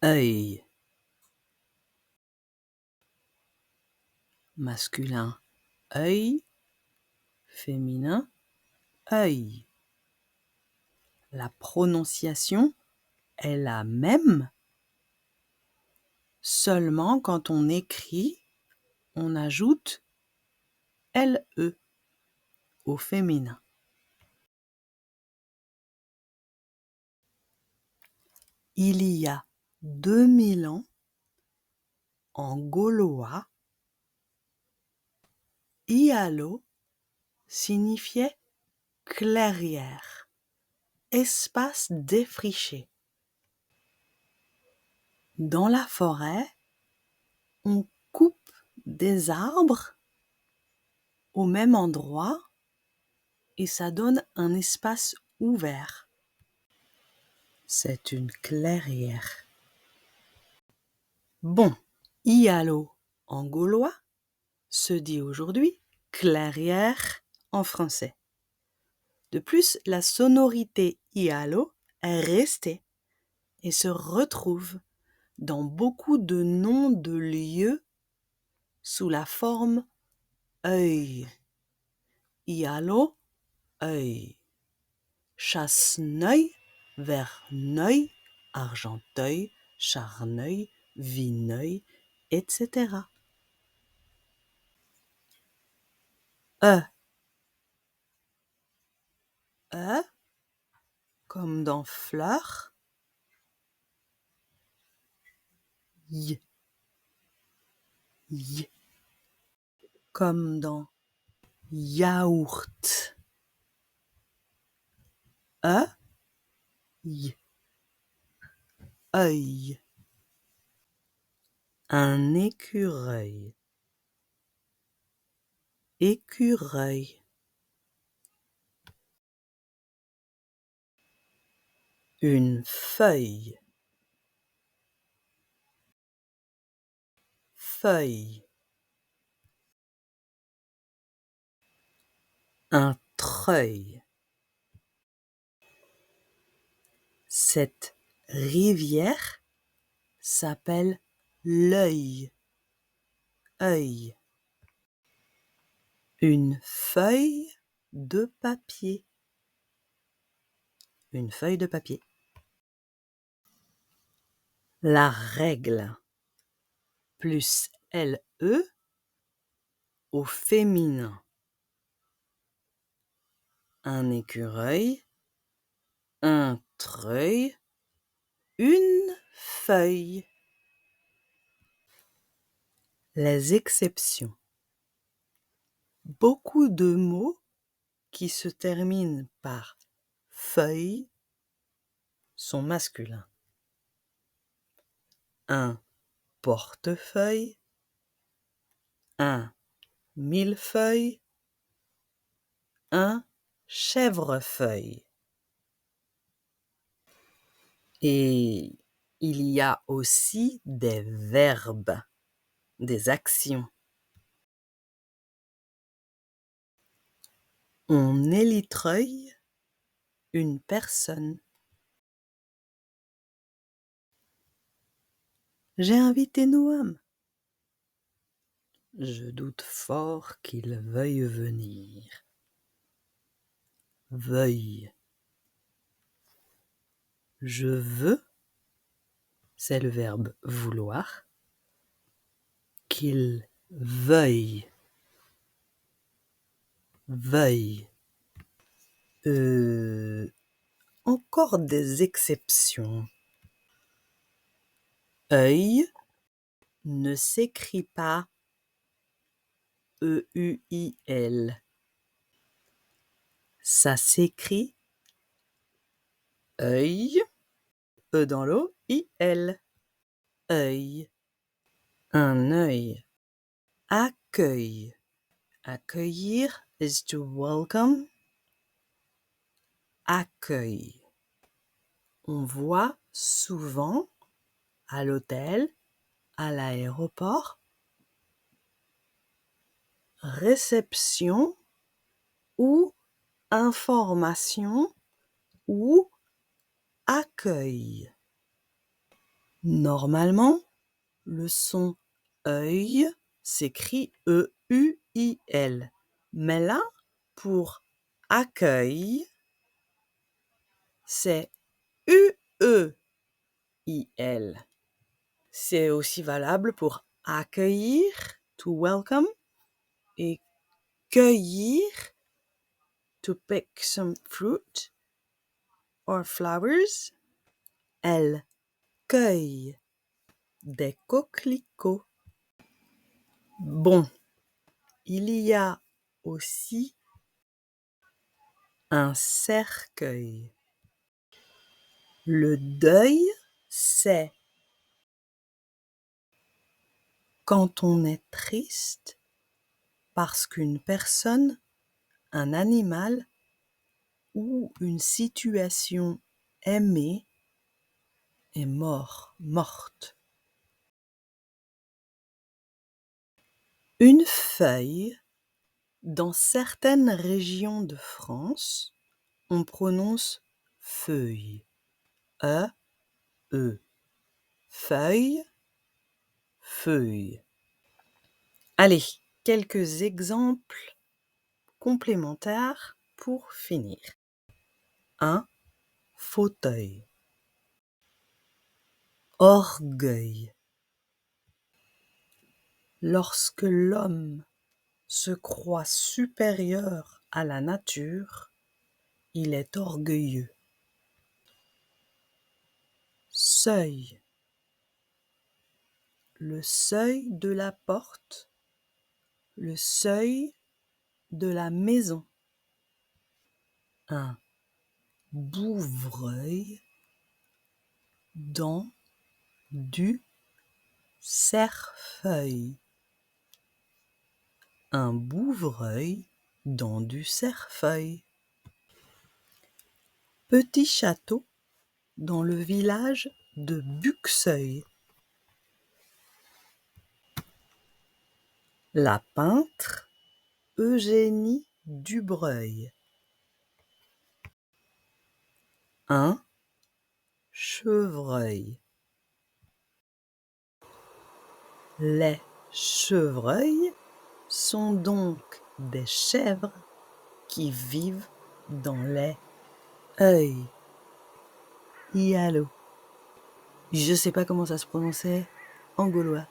œil. Masculin, œil. Féminin, œil. La prononciation est la même, seulement quand on écrit, on ajoute LE au féminin. Il y a 2000 ans, en gaulois, Ialo signifiait clairière, espace défriché. Dans la forêt, on coupe des arbres au même endroit et ça donne un espace ouvert. C'est une clairière. Bon, Ialo en gaulois se dit aujourd'hui clairière en français. De plus, la sonorité Ialo est restée et se retrouve dans beaucoup de noms de lieux sous la forme œil. Ialo, œil. Chasseneuil, Verneuil, Argenteuil, Charneuil, Vineuil, etc. Comme dans fleur. Y. Comme dans yaourt. Y. Œil. Un écureuil. Écureuil. Une feuille. Feuille. Un treuil. Cette rivière s'appelle l'œil. Œil. Une feuille de papier. Une feuille de papier. La règle. Plus LE au féminin. Un écureuil, un treuil, une feuille. Les exceptions. Beaucoup de mots qui se terminent par feuille sont masculins. Un portefeuille, un millefeuille, un chèvrefeuille. Et il y a aussi des verbes, des actions. On élitreuille une personne. J'ai invité Noam. Je doute fort qu'il veuille venir. Veuille. Je veux, c'est le verbe vouloir. Qu'il veuille. Veuille. Encore des exceptions. Œil ne s'écrit pas EUIL. Ça s'écrit œil, E dans l'eau, IL. Œil. Un œil. Accueil. Accueillir is to welcome. Accueil. On voit souvent à l'hôtel, à l'aéroport, réception ou information ou accueil. Normalement, le son œil s'écrit E-U-I-L. Mais là, pour accueil, c'est U-E-I-L. C'est aussi valable pour accueillir, to welcome, et cueillir, to pick some fruit or flowers. Elle cueille des coquelicots. Bon, il y a aussi un cercueil. Le deuil, c'est quand on est triste parce qu'une personne, un animal ou une situation aimée est morte. Une feuille, dans certaines régions de France, on prononce feuille. E-E. Feuille, feuille. Allez, quelques exemples complémentaires pour finir. Un fauteuil. Orgueil. Lorsque l'homme se croit supérieur à la nature, il est orgueilleux. Seuil. Le seuil de la porte, le seuil de la maison. Un bouvreuil dans du cerfeuil. Un bouvreuil dans du cerfeuil. Petit château dans le village de Buxeuil. La peintre Eugénie Dubreuil. Un chevreuil. Les chevreuils sont donc des chèvres qui vivent dans les œils. Yallo. Je sais pas comment ça se prononçait en gaulois.